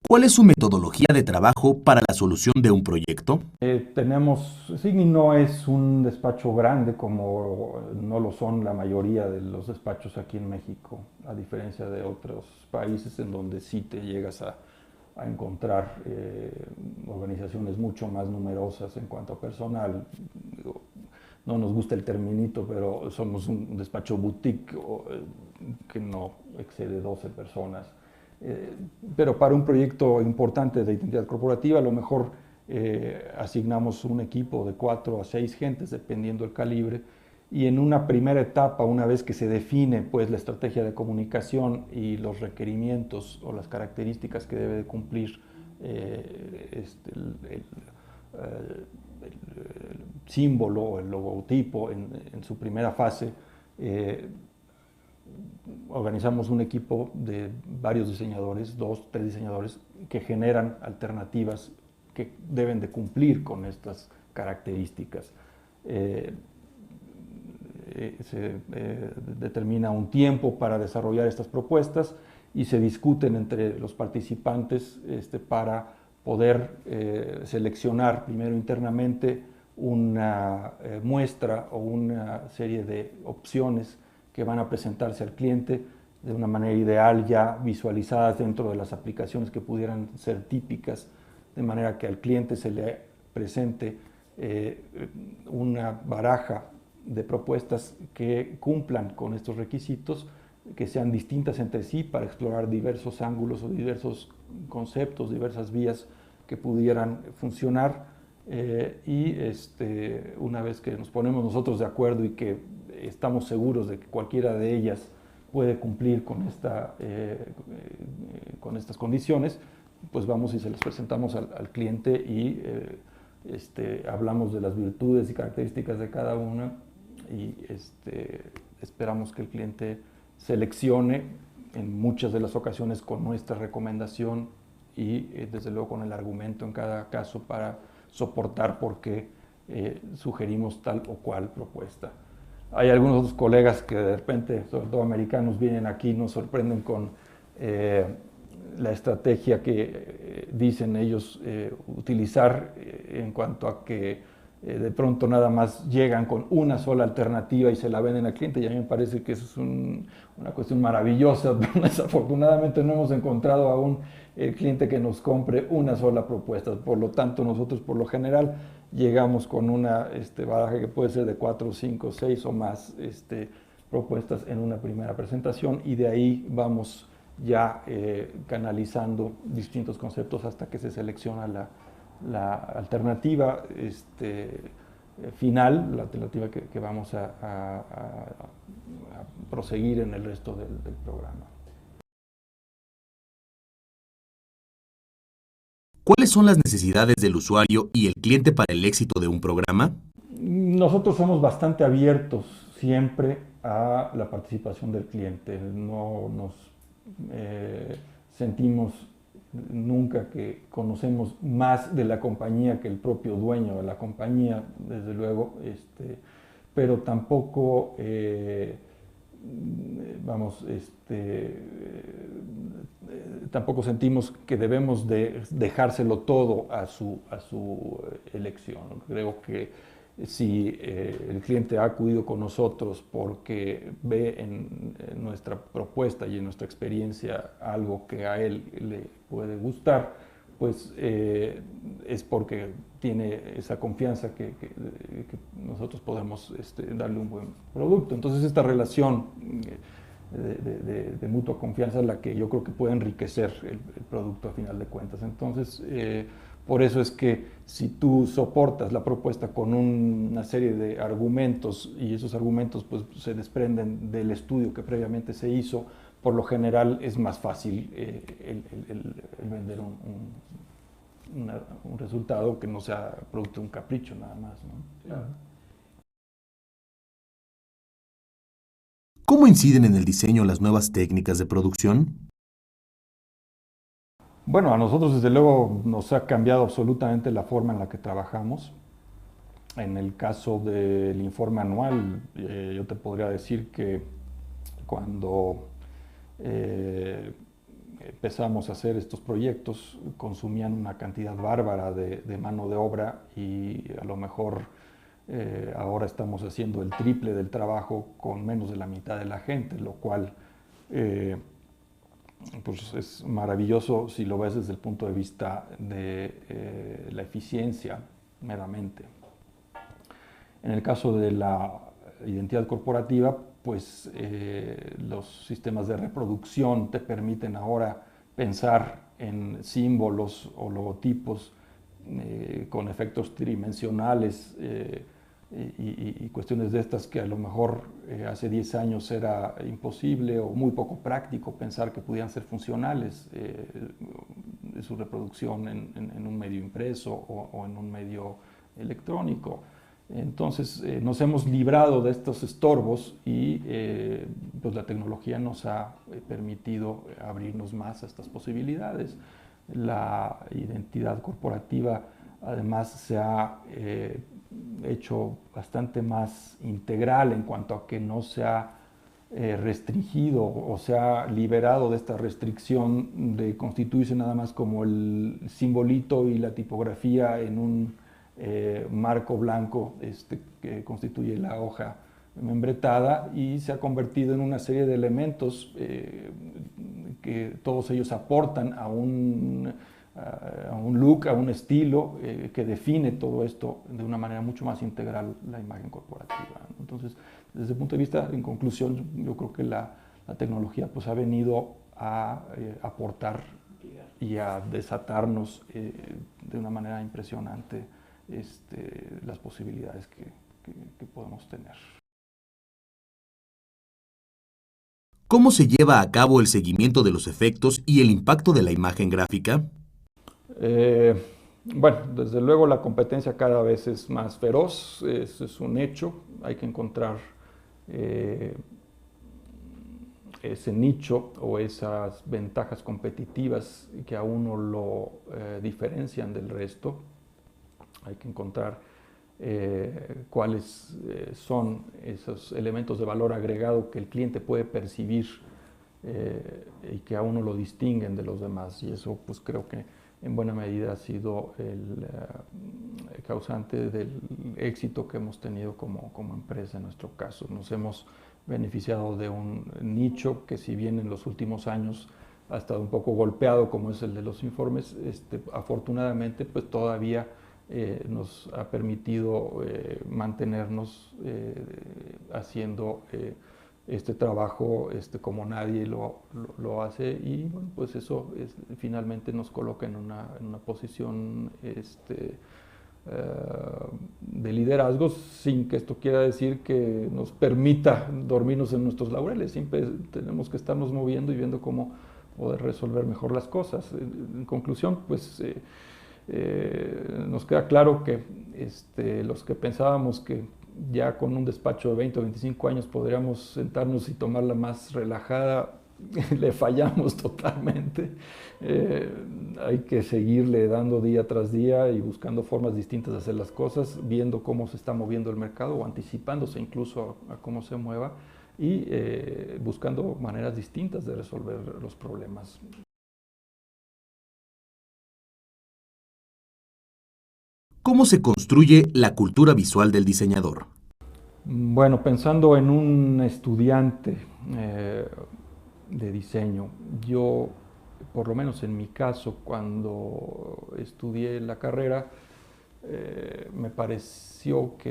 ¿Cuál es su metodología de trabajo para la solución de un proyecto? Signi no es un despacho grande como no lo son la mayoría de los despachos aquí en México, a diferencia de otros países en donde sí te llegas a encontrar organizaciones mucho más numerosas en cuanto a personal. No nos gusta el terminito, pero somos un despacho boutique que no excede 12 personas. Eh, pero para un proyecto importante de identidad corporativa, a lo mejor asignamos un equipo de 4 a 6 gentes, dependiendo del calibre, y en una primera etapa, una vez que se define pues, la estrategia de comunicación y los requerimientos o las características que debe de cumplir el símbolo o el logotipo en su primera fase, eh, organizamos un equipo de varios diseñadores, 2, 3 diseñadores, que generan alternativas que deben de cumplir con estas características. Se determina un tiempo para desarrollar estas propuestas y se discuten entre los participantes para poder seleccionar primero internamente una muestra o una serie de opciones que van a presentarse al cliente de una manera ideal, ya visualizadas dentro de las aplicaciones que pudieran ser típicas, de manera que al cliente se le presente una baraja de propuestas que cumplan con estos requisitos, que sean distintas entre sí para explorar diversos ángulos o diversos conceptos, diversas vías que pudieran funcionar. Una vez que nos ponemos nosotros de acuerdo y que estamos seguros de que cualquiera de ellas puede cumplir con estas condiciones, pues vamos y se las presentamos al cliente y hablamos de las virtudes y características de cada una y esperamos que el cliente seleccione en muchas de las ocasiones con nuestra recomendación y desde luego con el argumento en cada caso para soportar por qué sugerimos tal o cual propuesta. Hay algunos otros colegas que de repente, sobre todo americanos, vienen aquí y nos sorprenden con la estrategia que dicen ellos utilizar en cuanto a que de pronto nada más llegan con una sola alternativa y se la venden al cliente, y a mí me parece que eso es una cuestión maravillosa, pero desafortunadamente no hemos encontrado aún el cliente que nos compre una sola propuesta. Por lo tanto, nosotros por lo general llegamos con una baraja que puede ser de 4, 5, 6 o más propuestas en una primera presentación, y de ahí vamos ya canalizando distintos conceptos hasta que se selecciona la alternativa final, la alternativa que vamos a proseguir en el resto del programa. ¿Cuáles son las necesidades del usuario y el cliente para el éxito de un programa? Nosotros somos bastante abiertos siempre a la participación del cliente. No nos sentimos nunca que conocemos más de la compañía que el propio dueño de la compañía, desde luego, pero tampoco vamos, tampoco sentimos que debemos de dejárselo todo a su elección. Creo que si el cliente ha acudido con nosotros porque ve en nuestra propuesta y en nuestra experiencia algo que a él le puede gustar, pues es porque tiene esa confianza que nosotros podemos darle un buen producto. Entonces esta relación de mutua confianza es la que yo creo que puede enriquecer el producto a final de cuentas. Entonces, por eso es que si tú soportas la propuesta con una serie de argumentos y esos argumentos pues, se desprenden del estudio que previamente se hizo, por lo general es más fácil el vender un resultado que no sea producto de un capricho nada más, ¿no? Claro. ¿Cómo inciden en el diseño las nuevas técnicas de producción? Bueno, a nosotros desde luego nos ha cambiado absolutamente la forma en la que trabajamos. En el caso del informe anual, yo te podría decir que cuando empezamos a hacer estos proyectos, consumían una cantidad bárbara de mano de obra y a lo mejor ahora estamos haciendo el triple del trabajo con menos de la mitad de la gente, lo cual pues es maravilloso si lo ves desde el punto de vista de la eficiencia meramente. En el caso de la identidad corporativa, pues los sistemas de reproducción te permiten ahora pensar en símbolos o logotipos con efectos tridimensionales y cuestiones de estas que a lo mejor hace 10 años era imposible o muy poco práctico pensar que pudieran ser funcionales de su reproducción en un medio impreso o en un medio electrónico. Entonces nos hemos librado de estos estorbos y pues la tecnología nos ha permitido abrirnos más a estas posibilidades. La identidad corporativa además se ha hecho bastante más integral en cuanto a que no se ha restringido o se ha liberado de esta restricción de constituirse nada más como el simbolito y la tipografía en un marco blanco que constituye la hoja membretada, y se ha convertido en una serie de elementos que todos ellos aportan a un look, a un estilo que define todo esto de una manera mucho más integral, la imagen corporativa. Entonces, desde el punto de vista, en conclusión, yo creo que la tecnología pues ha venido a aportar y a desatarnos de una manera impresionante las posibilidades que podemos tener. ¿Cómo se lleva a cabo el seguimiento de los efectos y el impacto de la imagen gráfica? Bueno, desde luego la competencia cada vez es más feroz, eso es un hecho. Hay que encontrar ese nicho o esas ventajas competitivas que a uno lo diferencian del resto. Hay que encontrar cuáles son esos elementos de valor agregado que el cliente puede percibir y que a uno lo distinguen de los demás, y eso pues creo que en buena medida ha sido el causante del éxito que hemos tenido como empresa en nuestro caso. Nos hemos beneficiado de un nicho que, si bien en los últimos años ha estado un poco golpeado, como es el de los informes, afortunadamente pues todavía nos ha permitido mantenernos haciendo este trabajo como nadie lo hace, y bueno, pues eso finalmente nos coloca en una posición de liderazgo, sin que esto quiera decir que nos permita dormirnos en nuestros laureles. Siempre tenemos que estarnos moviendo y viendo cómo poder resolver mejor las cosas. En conclusión, pues nos queda claro que los que pensábamos que ya con un despacho de 20 o 25 años podríamos sentarnos y tomarla más relajada, le fallamos totalmente. Hay que seguirle dando día tras día y buscando formas distintas de hacer las cosas, viendo cómo se está moviendo el mercado o anticipándose incluso a cómo se mueva, y buscando maneras distintas de resolver los problemas. ¿Cómo se construye la cultura visual del diseñador? Bueno, pensando en un estudiante de diseño, yo, por lo menos en mi caso, cuando estudié la carrera, me pareció que